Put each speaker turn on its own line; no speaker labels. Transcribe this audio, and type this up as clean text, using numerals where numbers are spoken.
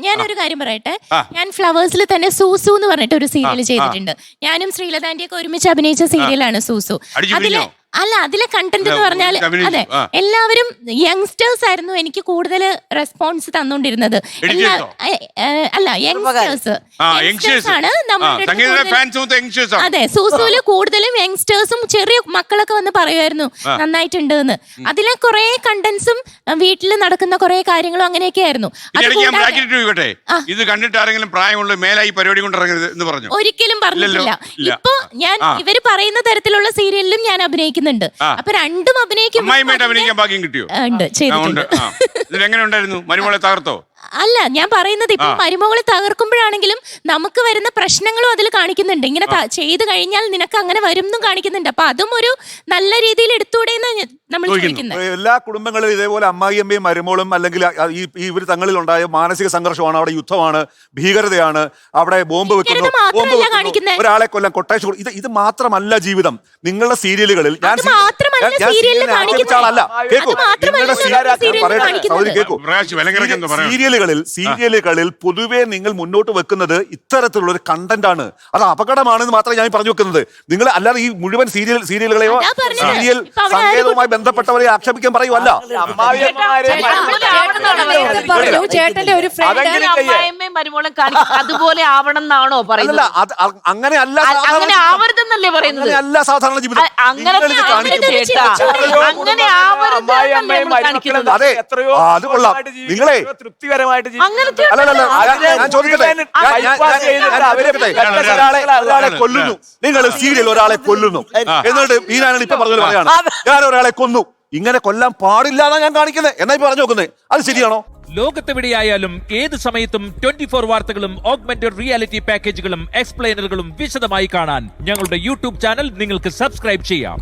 ഞാനൊരു കാര്യം പറയട്ടെ. ഞാൻ ഫ്ലവേഴ്സിൽ തന്നെ സൂസു എന്ന് പറഞ്ഞിട്ട് ഒരു സീരിയൽ ചെയ്തിട്ടുണ്ട്. ഞാനും ശ്രീലതാന്റിയും ഒക്കെ ഒരുമിച്ച് അഭിനയിച്ച സീരിയലാണ് സൂസു. അതിലെ കണ്ടന്റ് എന്ന് പറഞ്ഞാൽ അതെ, എല്ലാവരും യങ്സ്റ്റേഴ്സ് ആയിരുന്നു എനിക്ക് കൂടുതൽ റെസ്പോൺസ് തന്നോണ്ടിരുന്നത്. അല്ല, യങ്സ്റ്റേഴ്സ് ആണ് അതെ. സൂസുവില് കൂടുതലും യങ്സ്റ്റേഴ്സും ചെറിയ മക്കളൊക്കെ വന്ന് പറയുമായിരുന്നു നന്നായിട്ടുണ്ട് എന്ന്. അതിലെ കുറെ കണ്ടന്റ്സും വീട്ടിൽ നടക്കുന്ന കുറെ കാര്യങ്ങളും അങ്ങനെയൊക്കെ ആയിരുന്നു.
ഇത് കണ്ടിട്ട് ആരെങ്കിലും പ്രായമുള്ള മേലായി പരിപാടി കൊണ്ട്
ഒരിക്കലും പറഞ്ഞിട്ടില്ല. ഇപ്പൊ ഞാൻ ഇവര് പറയുന്ന തരത്തിലുള്ള സീരിയലിലും ഞാൻ അഭിനയിക്കുന്നുണ്ട്. അപ്പൊ രണ്ടും
അഭിനയിക്കാൻ ഭാഗ്യം കിട്ടിയോ? എങ്ങനെ ഉണ്ടായിരുന്നു? മരുമോളെ തകർത്തോ?
അല്ല, ഞാൻ പറയുന്നത് ഇപ്പൊ മരുമകളെ തകർക്കുമ്പോഴാണെങ്കിലും നമുക്ക് വരുന്ന പ്രശ്നങ്ങളും അതിൽ കാണിക്കുന്നുണ്ട്. ഇങ്ങനെ ചെയ്തു കഴിഞ്ഞാൽ നിനക്ക് അങ്ങനെ വരും എന്നും കാണിക്കുന്നുണ്ട്. അപ്പൊ അതും ഒരു നല്ല രീതിയിൽ എടുത്തുകൂടെ നമ്മൾ ചോദിക്കുന്നത്.
എല്ലാ കുടുംബങ്ങളിലും ഇതേപോലെ അമ്മായിയമ്മയും മരുമോളും അല്ലെങ്കിൽ ഇവർ തങ്ങളിൽ ഉണ്ടായ മാനസിക സംഘർഷമാണ്, അവിടെ യുദ്ധമാണ്, ഭീകരതയാണ്, അവിടെ ബോംബ് വെക്കുന്നു, ഒരാളെ കൊല്ലം, കൊട്ടേഷൻ. ഇത് മാത്രമല്ല ജീവിതം. നിങ്ങളുടെ സീരിയലുകളിൽ ഞാൻ സീരിയലുകളിൽ പൊതുവെ നിങ്ങൾ മുന്നോട്ട് വെക്കുന്നത് ഇത്തരത്തിലുള്ള ഒരു കണ്ടന്റ് ആണ്. അത് അപകടമാണെന്ന് മാത്രമേ ഞാൻ പറഞ്ഞു വെക്കുന്നത്. നിങ്ങൾ അല്ലാതെ ഈ മുഴുവൻ സീരിയലുകളെയോ സീരിയൽ സങ്കേതവുമായി ബന്ധപ്പെട്ടവരെ ആക്ഷേപിക്കാൻ പറയുമല്ല.
അതുപോലെ ആവണം എന്നാണോ പറയുന്നത്?
അങ്ങനെയല്ല സാധാരണ ജീവിതം. അതെ, അത് കൊള്ളാം. നിങ്ങളെ തൃപ്തികരമായിട്ട് ഞാൻ ചോദിക്കട്ടെ, ഒരാളെ കൊല്ലുന്നു, നിങ്ങൾ സീരിയൽ ഒരാളെ കൊല്ലുന്നു, എന്നിട്ട് മീനാണ് ഇപ്പൊ പറഞ്ഞത് പറയാണ് ഞാൻ ഒരാളെ കൊന്നു, ഇങ്ങനെ കൊല്ലാൻ പാടില്ല എന്നാ ഞാൻ കാണിക്കുന്നത് എന്നാ ഇപ്പൊ പറഞ്ഞു നോക്കുന്നത്. അത് ശരിയാണോ?
ലോകത്തെവിടെയായാലും ഏത് സമയത്തും 24 വാർത്തകളും ഓഗ്മെന്റഡ് റിയാലിറ്റി പാക്കേജുകളും എക്സ്പ്ലെയിനറുകളും വിശദമായി കാണാൻ ഞങ്ങളുടെ യൂട്യൂബ് ചാനൽ നിങ്ങൾക്ക് സബ്സ്ക്രൈബ് ചെയ്യാം.